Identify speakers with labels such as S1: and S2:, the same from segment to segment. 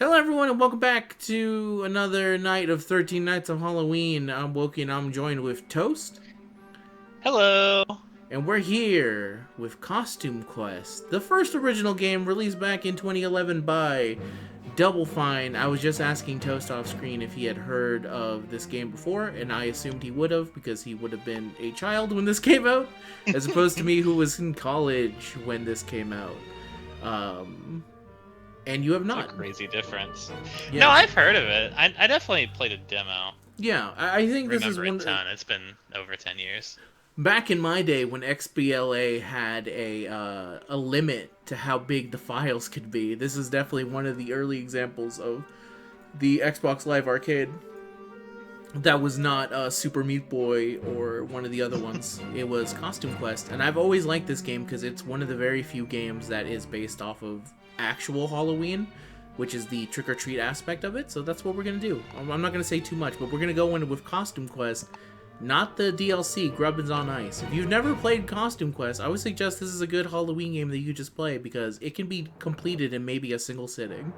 S1: Hello, everyone, and welcome back to another night of 13 Nights of Halloween. I'm Wokey, and I'm joined with Toast,
S2: Hello.
S1: and we're here with Costume Quest, the first original game released back in 2011 by Double Fine. I was just asking Toast off screen if he had heard of this game before, and I assumed he would have because he would have been a child when this came out, as opposed to me who was in college when this came out. And you have
S2: It's a
S1: not.
S2: crazy difference. No,
S1: Yes.
S2: I've heard of it. I definitely played a demo.
S1: Yeah, I think this is
S2: Remember a
S1: one.
S2: ton. It's been over 10 years.
S1: Back in my day, when XBLA had a limit to how big the files could be, this is definitely one of the early examples of the Xbox Live Arcade. That was not Super Meat Boy or one of the other ones. It was Costume Quest, and I've always liked this game because it's one of the very few games that is based off of actual Halloween, which is the trick or treat aspect of it. So that's what we're gonna do. I'm not gonna say too much, but we're gonna go in with Costume Quest, not the DLC Grubbins on Ice. If you've never played Costume Quest, I would suggest this is a good Halloween game that you just play because it can be completed in maybe a single sitting.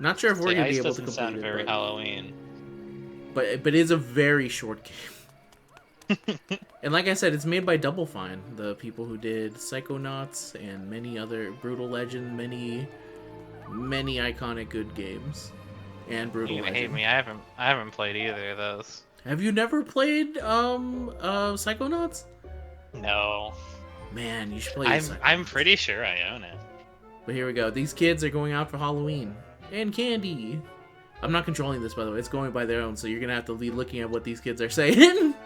S1: Not sure if we're
S2: Say,
S1: gonna be
S2: Ice
S1: able to
S2: doesn't
S1: complete
S2: sound
S1: it,
S2: very
S1: but
S2: Halloween.
S1: it is a very short game. And like I said, it's made by Double Fine, the people who did Psychonauts and many other Brutal Legend, many iconic good games, and Brutal
S2: You're gonna hate
S1: Legend.
S2: me. I haven't played either of those.
S1: Have you never played Psychonauts?
S2: No.
S1: Man, you should play
S2: I'm
S1: Psychonauts.
S2: pretty sure I own it.
S1: But here we go. These kids are going out for Halloween and candy. I'm not controlling this, by the way. It's going by their own, so you're gonna have to be looking at what these kids are saying.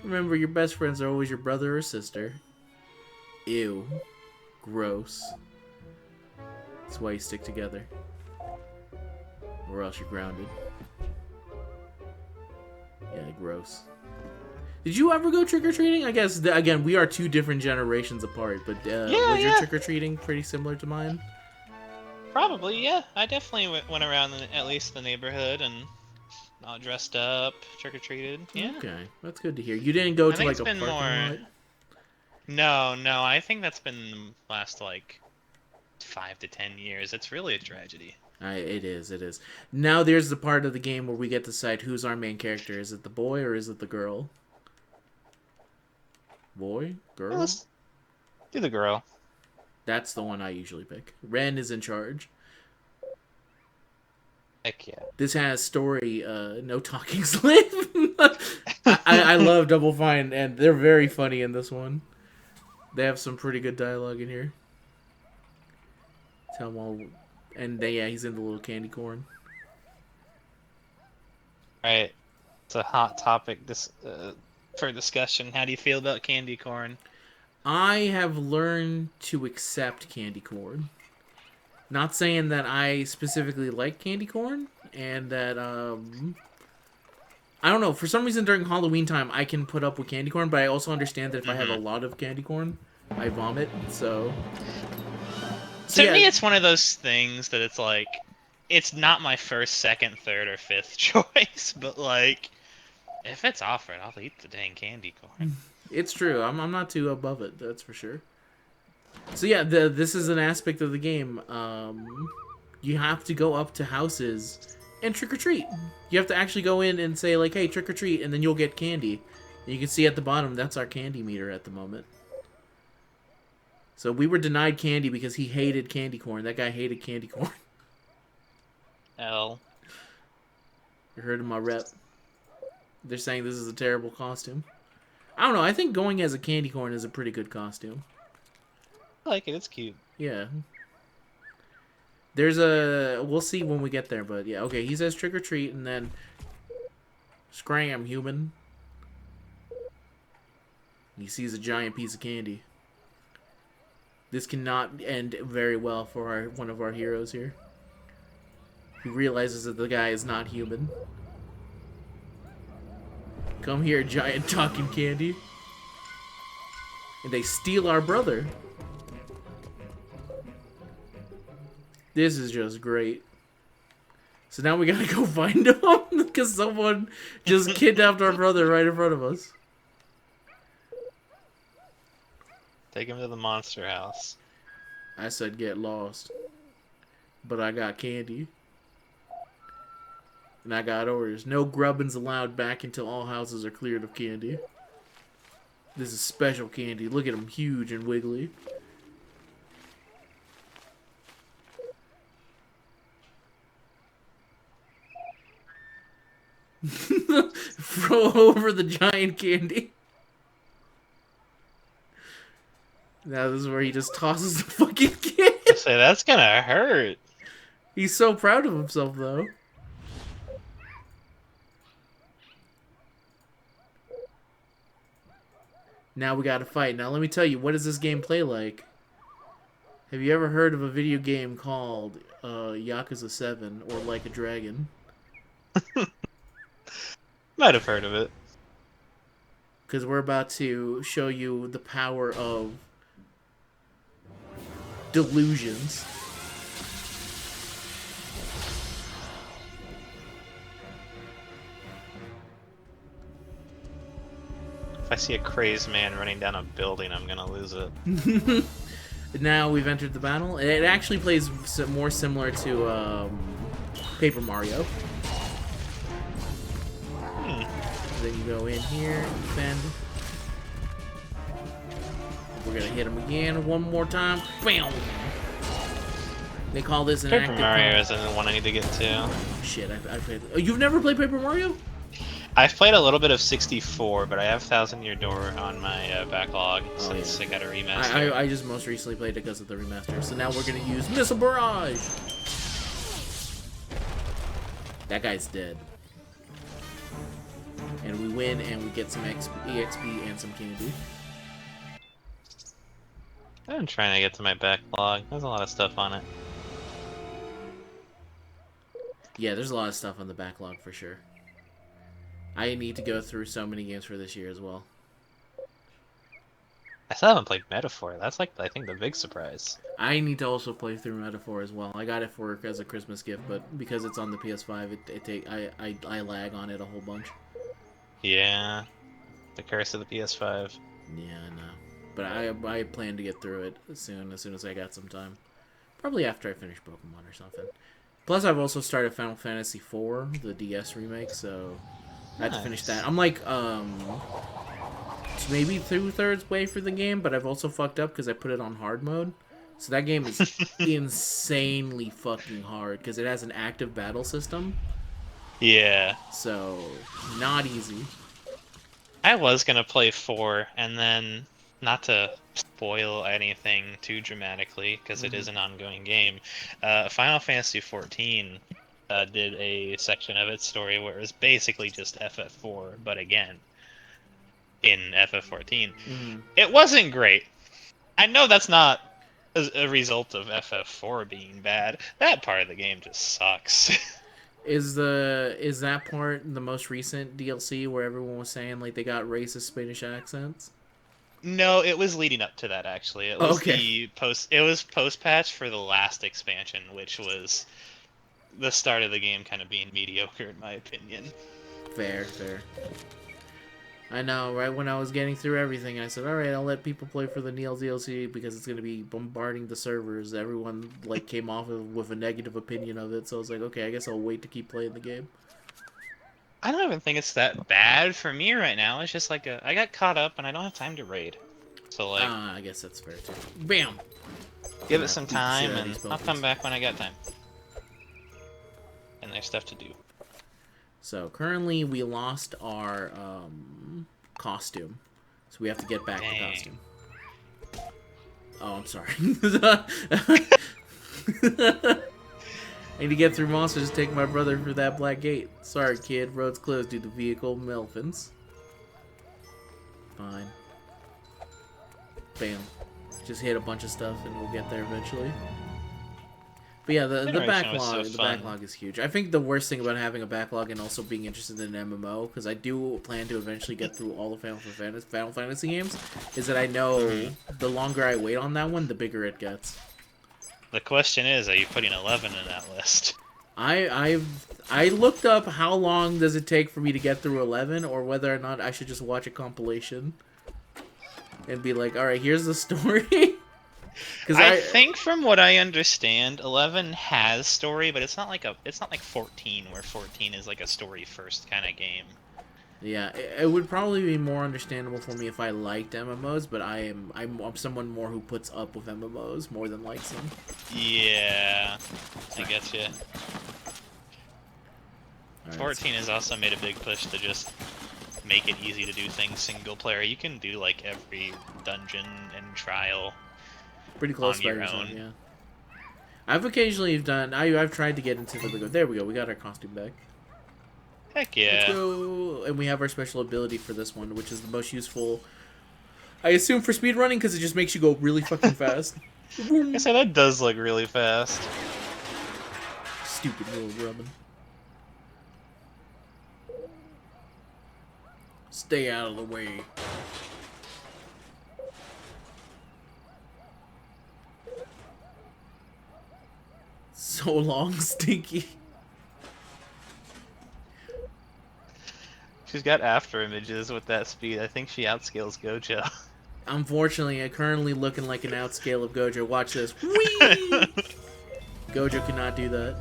S1: Remember, your best friends are always your brother or sister. Ew. Gross. That's why you stick together. Or else you're grounded. Yeah, gross. Did you ever go trick-or-treating? I guess, again, we are two different generations apart, but
S2: Yeah,
S1: was your
S2: yeah.
S1: trick-or-treating pretty similar to mine?
S2: Probably, yeah. I definitely went around at least the neighborhood and all dressed up, trick-or-treated. Yeah.
S1: Okay, that's good to hear. You didn't go
S2: I
S1: to,
S2: think
S1: like,
S2: it's
S1: a
S2: been
S1: parking
S2: more...
S1: lot?
S2: No, I think that's been the last, like, 5 to 10 years. It's really a tragedy.
S1: It is. Now there's the part of the game where we get to decide who's our main character. Is it the boy or is it the girl? Boy?
S2: Yeah,
S1: Girl?
S2: let's do the girl.
S1: That's the one I usually pick. Ren is in charge.
S2: Heck yeah.
S1: This has story, no talking slave. I love Double Fine, and they're very funny in this one. They have some pretty good dialogue in here. Tell them all, and yeah, he's in the little candy corn.
S2: Right. It's a hot topic for discussion. How do you feel about candy corn?
S1: I have learned to accept candy corn. Not saying that I specifically like candy corn, and that I don't know. For some reason, during Halloween time, I can put up with candy corn, but I also understand that if I have a
S2: Hmm.
S1: lot of candy corn, I vomit. So
S2: To
S1: yeah,
S2: me, it's one of those things that it's like, it's not my first, second, third, or fifth choice, but like, if it's offered, I'll eat the dang candy corn.
S1: it's true. I'm not too above it. That's for sure. So yeah, this is an aspect of the game. You have to go up to houses and trick or treat. You have to actually go in and say like, "Hey, trick or treat," and then you'll get candy. And you can see at the bottom that's our candy meter at the moment. So we were denied candy because he hated candy corn. That guy hated candy corn.
S2: L.
S1: You heard of my rep. They're saying this is a terrible costume. I don't know. I think going as a candy corn is a pretty good costume.
S2: I like it. It's cute.
S1: Yeah. There's a... We'll see when we get there, but yeah. Okay, he says trick or treat, and then... Scram, human. He sees a giant piece of candy. This cannot end very well for one of our heroes here. He realizes that the guy is not human. Come here, giant talking candy. And they steal our brother. This is just great. So now we gotta go find him because someone just kidnapped our brother right in front of us.
S2: Take him to the monster house.
S1: I said get lost. but I got candy. And I got orders. No grubbins allowed back until all houses are cleared of candy. This is special candy. Look at them, huge and wiggly. Throw over the giant candy. Now this is where he just tosses the fucking candy.
S2: I say that's gonna hurt.
S1: He's so proud of himself, though. Now we gotta fight. Now let me tell you, what does this game play like? Have you ever heard of a video game called Yakuza 7 or Like a Dragon?
S2: Might have heard of it.
S1: Because we're about to show you the power of delusions.
S2: If I see a crazed man running down a building, I'm gonna lose it.
S1: Now we've entered the battle. It actually plays more similar to Paper Mario. Then you go in here, defend. We're gonna hit him again one more time. Bam! They call this an
S2: Paper
S1: active
S2: Mario isn't the one I need to get to.
S1: Shit, I played. Oh, you've never played Paper Mario?
S2: I've played a little bit of 64, but I have Thousand Year Door on my backlog since I got a remaster.
S1: I just most recently played it because of the remaster. So now we're gonna use Missile Barrage. That guy's dead. And we win, and we get some EXP and some candy.
S2: I'm trying to get to my backlog. There's a lot of stuff on it.
S1: Yeah, there's a lot of stuff on the backlog for sure. I need to go through so many games for this year as well.
S2: I still haven't played Metaphor. That's like, I think, the big surprise.
S1: I need to also play through Metaphor as well. I got it as a Christmas gift, but because it's on the PS5, I lag on it a whole bunch.
S2: Yeah, the curse of the PS5.
S1: Yeah, I know. But I plan to get through it as soon as I got some time. Probably after I finish Pokemon or something. Plus, I've also started Final Fantasy IV, the DS remake, so I have to finish that. I'm like, maybe 2/3 way through the game, but I've also fucked up because I put it on hard mode. So that game is insanely fucking hard because it has an active battle system.
S2: Yeah.
S1: So, not easy.
S2: I was gonna play 4, and then, not to spoil anything too dramatically, because it is an ongoing game, Final Fantasy XIV did a section of its story where it was basically just FF4, but again, in FF14. It wasn't great. I know that's not a result of FF4 being bad. That part of the game just sucks.
S1: Is that part the most recent DLC where everyone was saying like they got racist Spanish accents?
S2: No, it was leading up to that actually. It was post patch for the last expansion, which was the start of the game kind of being mediocre in my opinion.
S1: Fair. I know, right when I was getting through everything, I said, all right, I'll let people play for the Neil DLC because it's going to be bombarding the servers. Everyone like came off with a negative opinion of it, so I was like, okay, I guess I'll wait to keep playing the game.
S2: I don't even think it's that bad for me right now. It's just like I got caught up and I don't have time to raid. So like,
S1: I guess that's fair too. Bam!
S2: Give it some time and I'll come back when I got time. And there's stuff to do.
S1: So currently we lost our costume, so we have to get back the costume. Oh, I'm sorry. I need to get through monsters to take my brother through that black gate. Sorry, kid. Road's closed due to vehicle elephants. Fine. Bam. Just hit a bunch of stuff and we'll get there eventually. But yeah, the backlog is huge. I think the worst thing about having a backlog and also being interested in an MMO, because I do plan to eventually get through all the Final Fantasy games, is that I know the longer I wait on that one, the bigger it gets.
S2: The question is, are you putting 11 in that list?
S1: I looked up how long does it take for me to get through 11, or whether or not I should just watch a compilation and be like, all right, here's the story. Because
S2: I think from what I understand, 11 has story, but it's not like 14, where 14 is like a story first kind of game.
S1: Yeah, it would probably be more understandable for me if I liked MMOs, but I'm someone more who puts up with MMOs more than likes them.
S2: Yeah, I get you.
S1: Right,
S2: 14 has also made a big push to just make it easy to do things single player. You can do like every dungeon and trial
S1: pretty close
S2: on
S1: by
S2: your
S1: yourself,
S2: own.
S1: yeah. I've occasionally done. I've tried to get into the. There we go. We got our costume back.
S2: Heck
S1: Let's
S2: yeah.
S1: go. And we have our special ability for this one, which is the most useful. I assume for speedrunning because it just makes you go really fucking fast.
S2: I say that does look really fast.
S1: Stupid little Robin. Stay out of the way. So long, Stinky.
S2: She's got after images with that speed. I think she outscales Gojo.
S1: Unfortunately, currently looking like an outscale of Gojo. Watch this. Whee! Gojo cannot do that.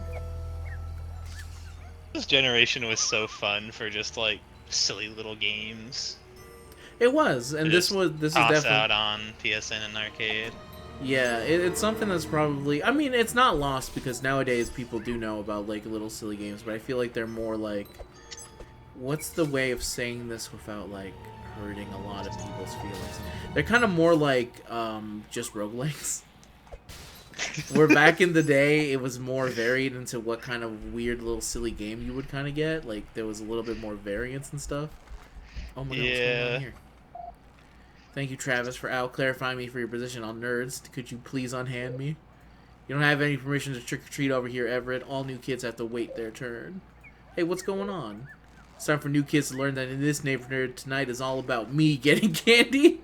S2: This generation was so fun for just like silly little games.
S1: It was, and this is
S2: Toss
S1: definitely
S2: out on PSN and arcade.
S1: yeah. It's something that's probably. I mean, it's not lost because nowadays people do know about like little silly games, but I feel like they're more like. What's the way of saying this without like hurting a lot of people's feelings? They're kind of more like just roguelikes. Where back in the day, it was more varied into what kind of weird little silly game you would kind of get. Like there was a little bit more variance and stuff. Oh my god, what's going on here? Thank you, Travis, for out clarifying me for your position on nerds. Could you please unhand me? You don't have any permission to trick or treat over here, Everett. All new kids have to wait their turn. Hey, what's going on? It's time for new kids to learn that in this neighborhood, tonight is all about me getting candy.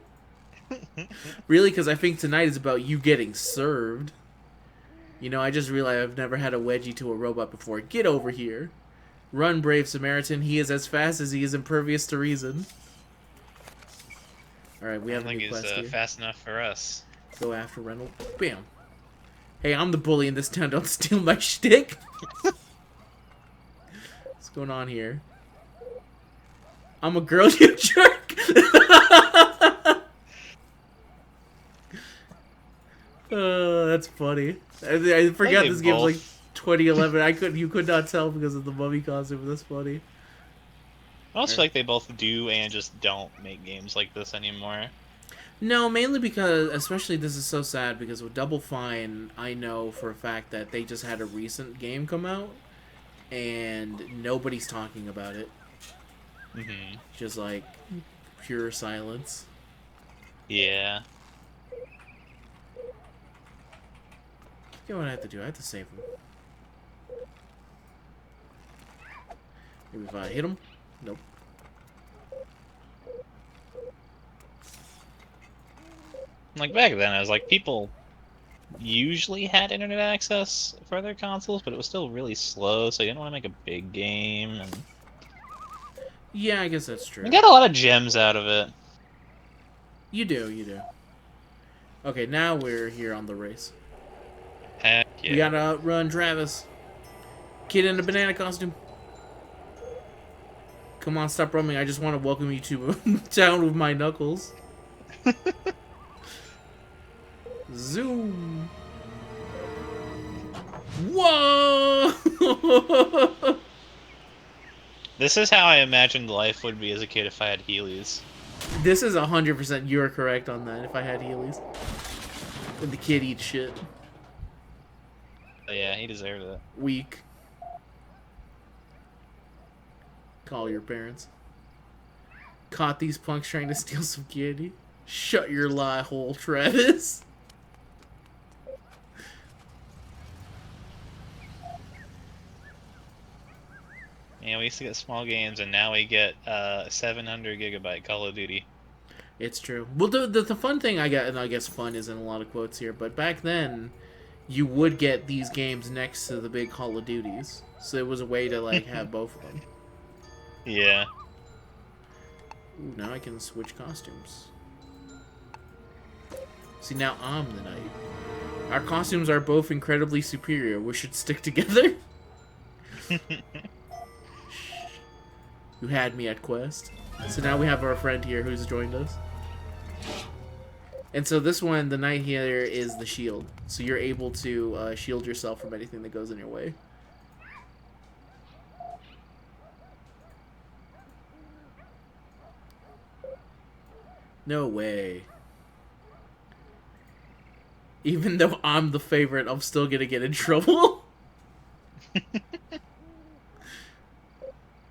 S1: Really? Because I think tonight is about you getting served. You know, I just realized I've never had a wedgie to a robot before. Get over here. Run, brave Samaritan. He is as fast as he is impervious to reason. Alright, we have a new quest here.
S2: Fast enough for us.
S1: Go after Reynolds. Bam. Hey, I'm the bully in this town. Don't steal my shtick. What's going on here? I'm a girl, you jerk. That's funny. I forgot this game was like 2011. You could not tell because of the mummy costume. That's funny.
S2: I also feel like they both do and just don't make games like this anymore.
S1: No, mainly because, especially this is so sad because with Double Fine, I know for a fact that they just had a recent game come out, and nobody's talking about it.
S2: Mm-hmm.
S1: Just like pure silence.
S2: Yeah.
S1: You know what I have to do? I have to save him. Maybe if I hit him? Nope.
S2: Like back then, I was like, people usually had internet access for their consoles, but it was still really slow, so you didn't want to make a big game. And
S1: Yeah, I guess that's true.
S2: we got a lot of gems out of it.
S1: You do. Okay, now we're here on the race.
S2: Heck yeah.
S1: We gotta outrun Travis. Kid in a banana costume. Come on, stop running. I just want to welcome you to town with my knuckles. Zoom. Whoa!
S2: This is how I imagined life would be as a kid if I had Heelys.
S1: This is 100% you're correct on that. If I had Heelys. And the kid eats shit.
S2: But yeah, he deserved it.
S1: Weak. Call your parents. Caught these punks trying to steal some candy. Shut your lie hole, Travis.
S2: Yeah, we used to get small games, and now we get 700 gigabyte Call of Duty.
S1: It's true. Well, the fun thing I got, and I guess fun is in a lot of quotes here, but back then, you would get these games next to the big Call of Duties, so it was a way to like have both of them.
S2: Yeah.
S1: Ooh, now I can switch costumes. See, now I'm the knight. Our costumes are both incredibly superior. We should stick together. You had me at quest. So now we have our friend here who's joined us. And so this one, the knight here is the shield. So you're able to shield yourself from anything that goes in your way. No way. Even though I'm the favorite, I'm still gonna get in trouble.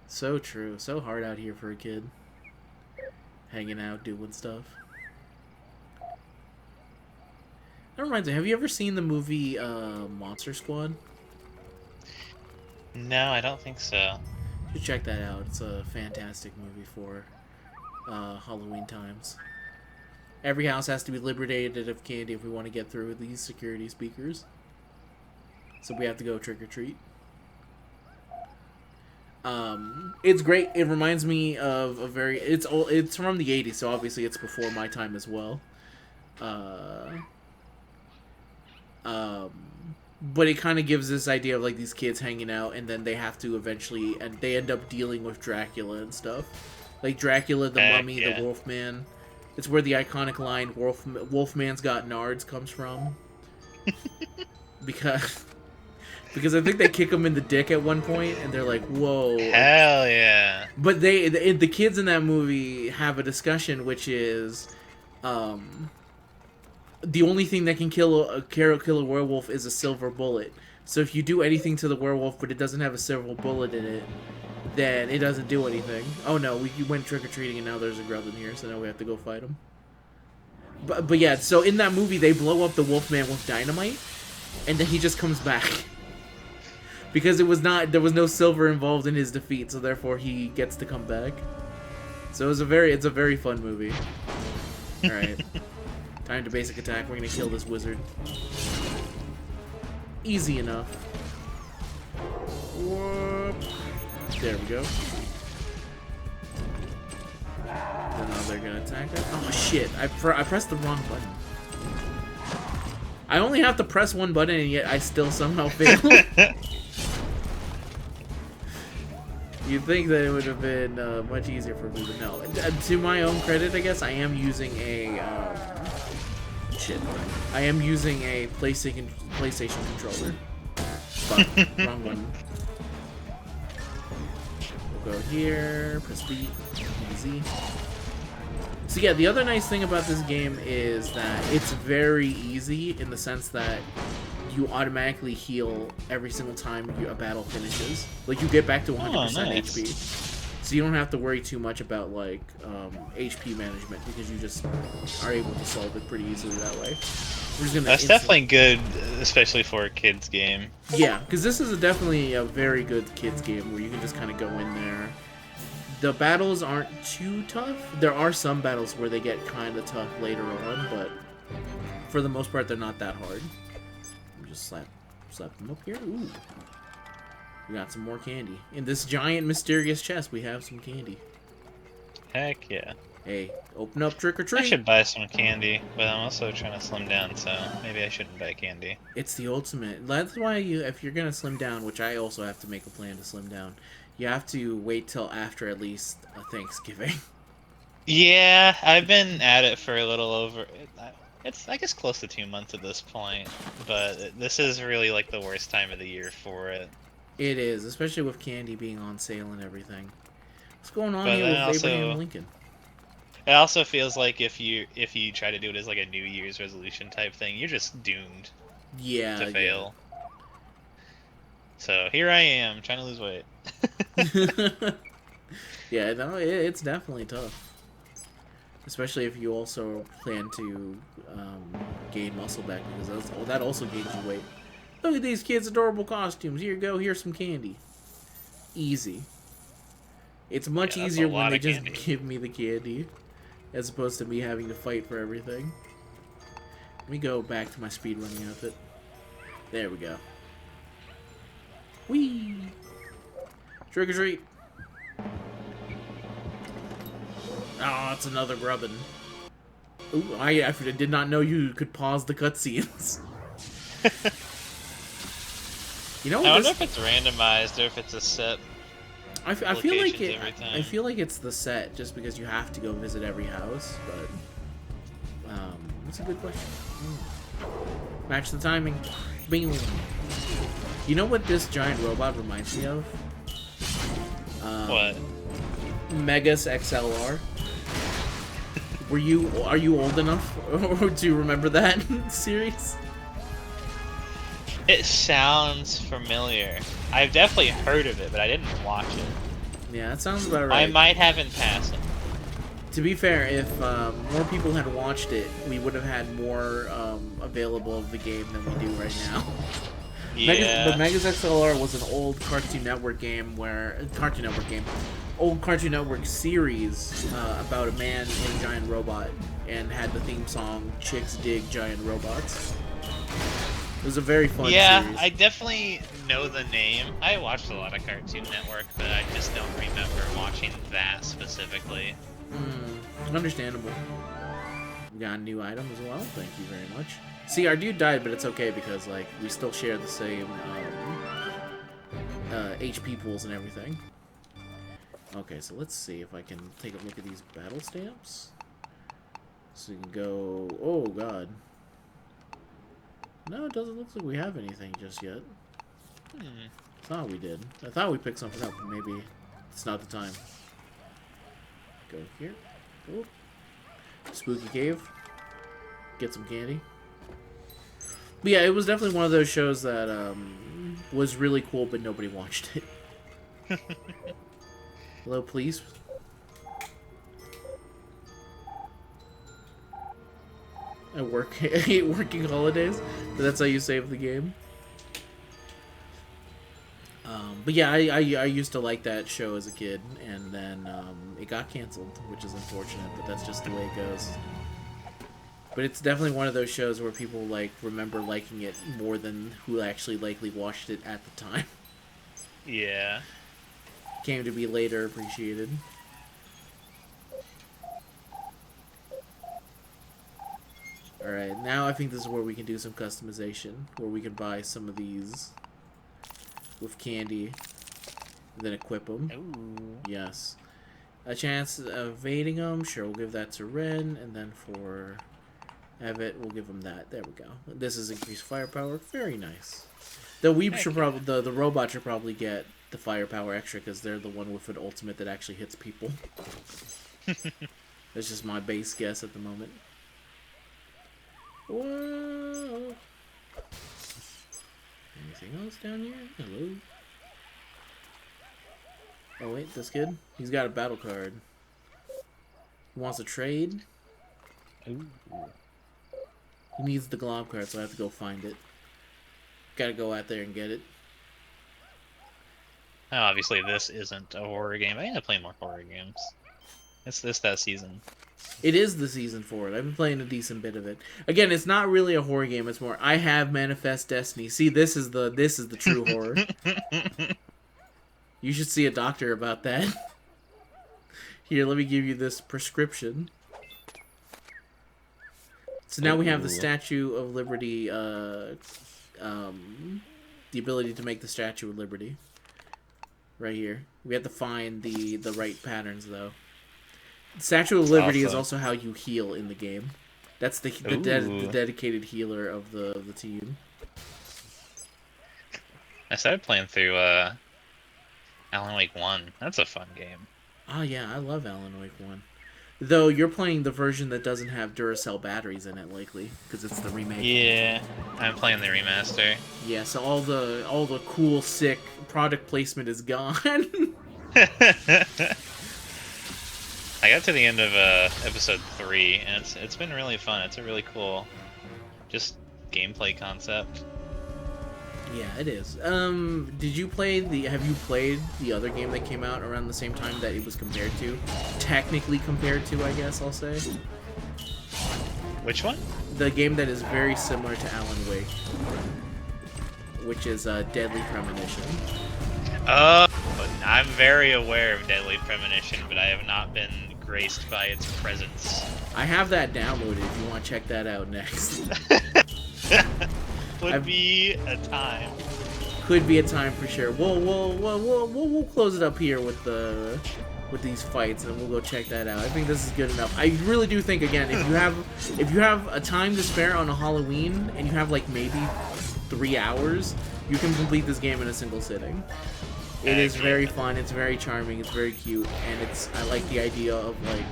S1: So true. So hard out here for a kid. Hanging out, doing stuff. That reminds me, have you ever seen the movie Monster Squad?
S2: No, I don't think so.
S1: You should check that out. It's a fantastic movie for Halloween times. Every house has to be liberated of candy if we want to get through these security speakers. So we have to go trick or treat. It's great. It reminds me of a very... It's from the 80s, so obviously it's before my time as well. But it kind of gives this idea of like these kids hanging out, and then they have to eventually... And they end up dealing with Dracula and stuff. Like Dracula, the Mummy, the Wolfman... It's where the iconic line "Wolfman's got nards" comes from. because I think they kick him in the dick at one point, and they're like, "Whoa!"
S2: Hell yeah!
S1: But the kids in that movie have a discussion, which is, the only thing that can kill a werewolf is a silver bullet. So if you do anything to the werewolf, but it doesn't have a silver bullet in it, then it doesn't do anything. Oh no, we went trick-or-treating and now there's a grub in here, so now we have to go fight him. But yeah, so in that movie they blow up the Wolfman with dynamite, and then he just comes back. Because there was no silver involved in his defeat, so therefore he gets to come back. So it's a very fun movie. Alright. Time to basic attack, we're gonna kill this wizard. Easy enough. Whoop. There we go. Then now they're gonna attack us. Oh shit! I pressed the wrong button. I only have to press one button, and yet I still somehow fail. You'd think that it would have been much easier for me, but no. To my own credit, I guess I am using a shit. I am using a PlayStation controller. But wrong button. Go here, press B, easy. So yeah, the other nice thing about this game is that it's very easy in the sense that you automatically heal every single time a battle finishes. Like, you get back to 100%
S2: nice.
S1: HP. So you don't have to worry too much about, like, HP management, because you just are able to solve it pretty easily that way.
S2: That's definitely good, especially for a kid's game.
S1: Yeah, because this is definitely a very good kids game where you can just kind of go in there. The battles aren't too tough. There are some battles where they get kind of tough later on, but for the most part, they're not that hard. Just slap them up here. Ooh, we got some more candy in this giant mysterious chest. We have some candy.
S2: Heck yeah!
S1: Hey, open up trick or treat.
S2: I should buy some candy, but I'm also trying to slim down, so maybe I shouldn't buy candy.
S1: It's the ultimate. That's why if you're gonna slim down, which I also have to make a plan to slim down, you have to wait till after at least Thanksgiving.
S2: Yeah, I've been at it for a little over. It's, I guess, close to 2 months at this point, but this is really like the worst time of the year for it.
S1: It is, especially with candy being on sale and everything. What's going on here with Abraham Lincoln?
S2: It also feels like if you try to do it as like a New Year's resolution type thing, you're just doomed.
S1: Yeah.
S2: To fail. Yeah. So here I am trying to lose weight.
S1: Yeah, no, it's definitely tough. Especially if you also plan to gain muscle back, because that also gains you weight. Look at these kids' adorable costumes. Here you go. Here's some candy. Easy. It's much easier when they just give me the candy, as opposed to me having to fight for everything. Let me go back to my speedrunning outfit. There we go. Whee! Trick or treat. Oh, it's another grubbin. Ooh, I did not know you could pause the cutscenes. You know
S2: I
S1: what
S2: wonder
S1: this?
S2: if it's randomized or if it's a set
S1: I feel like
S2: locations
S1: it.
S2: every
S1: I
S2: time.
S1: feel like it's the set, just because you have to go visit every house. But that's a good question. Match the timing. Bing. You know what this giant robot reminds me of?
S2: What?
S1: Megas XLR. Are you old enough to remember that series?
S2: It sounds familiar. I've definitely heard of it, but I didn't watch it.
S1: Yeah, that sounds about
S2: I
S1: right.
S2: might have in passing.
S1: To be fair, if more people had watched it, we would have had more available of the game than we do right now.
S2: Yeah.
S1: But Megas XLR was an old Cartoon Network old Cartoon Network series about a man and a giant robot, and had the theme song "Chicks Dig Giant Robots." It was a very fun series.
S2: I definitely know the name. I watched a lot of Cartoon Network, but I just don't remember watching that specifically.
S1: Understandable. We got a new item as well. Thank you very much. See, our dude died, but it's okay because like we still share the same HP pools and everything. Okay, so let's see if I can take a look at these battle stamps. So you can go. Oh God. No, it doesn't look like we have anything just yet. Thought we did. I thought we picked something up, but maybe it's not the time. Go here. Oh. Spooky cave. Get some candy. But yeah, it was definitely one of those shows that was really cool, but nobody watched it. Hello, please. I hate working holidays, but that's how you save the game. But yeah, I used to like that show as a kid, and then it got canceled, which is unfortunate, but that's just the way it goes. But it's definitely one of those shows where people like remember liking it more than who actually likely watched it at the time.
S2: Yeah.
S1: Came to be later appreciated. Alright, now I think this is where we can do some customization, where we can buy some of these with candy, and then equip them.
S2: Ooh.
S1: Yes. A chance of evading them, sure, we'll give that to Ren, and then for Evet, we'll give him that. There we go. This is increased firepower. Very nice. Though we should probably, the robot should probably get the firepower extra because they're the one with an ultimate that actually hits people. That's just my base guess at the moment. Whoa! Anything else down here? Hello? Oh wait, this kid? He's got a battle card. He wants to trade?
S2: Ooh.
S1: He needs the glob card, so I have to go find it. Gotta go out there and get it.
S2: Now, obviously, this isn't a horror game. I need to play more horror games. It's that season.
S1: It is the season for it. I've been playing a decent bit of it. Again, it's not really a horror game. It's more, I have Manifest Destiny. See, this is the true horror. You should see a doctor about that. Here, let me give you this prescription. So now we have the Statue of Liberty, the ability to make the Statue of Liberty. Right here. We have to find the right patterns, though. Statue of Liberty is also how you heal in the game. That's the dedicated healer of the team.
S2: I started playing through Alan Wake 1. That's a fun game.
S1: Oh yeah, I love Alan Wake 1. Though you're playing the version that doesn't have Duracell batteries in it, likely, because it's the remake.
S2: Yeah, I'm playing the remaster.
S1: Yeah, so all the cool, sick product placement is gone.
S2: I got to the end of episode 3, and it's been really fun. It's a really cool, just gameplay concept.
S1: Yeah, it is. Did you play have you played the other game that came out around the same time that it was compared to? Technically compared to, I guess I'll say.
S2: Which one?
S1: The game that is very similar to Alan Wake, which is Deadly Premonition.
S2: Oh, I'm very aware of Deadly Premonition, but I have not been graced by its presence.
S1: I have that downloaded if you want to check that out next.
S2: Would be a time.
S1: Could be a time for sure. We'll close it up here with these fights, and we'll go check that out. I think this is good enough. I really do think, again, if you have a time to spare on a Halloween and you have like maybe 3 hours, you can complete this game in a single sitting. It is very fun. It's very charming. It's very cute, and I like the idea of like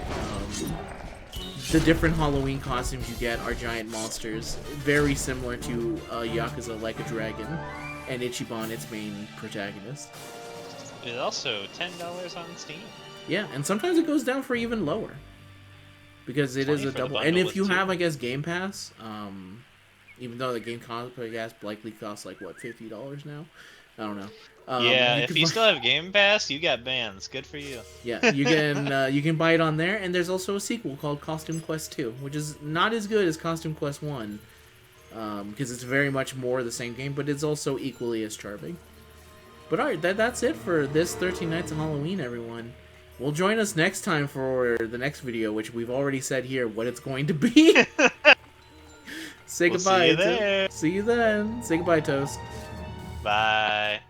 S1: the different Halloween costumes you get are giant monsters, very similar to Yakuza Like a Dragon, and Ichiban, its main protagonist.
S2: It is also $10 on Steam.
S1: Yeah, and sometimes it goes down for even lower because it is a double. And if you have, I guess, Game Pass, even though the game Pass likely costs like what, $50 now. I don't know.
S2: Yeah, if you still have Game Pass, you got bands. Good for you.
S1: Yeah, you can buy it on there, and there's also a sequel called Costume Quest 2, which is not as good as Costume Quest 1, because it's very much more the same game, but it's also equally as charming. But alright, that's it for this 13 Nights of Halloween, everyone. Well, join us next time for the next video, which we've already said here what it's going to be. Say goodbye.
S2: See you there.
S1: See you then. Say goodbye, Toast.
S2: Bye.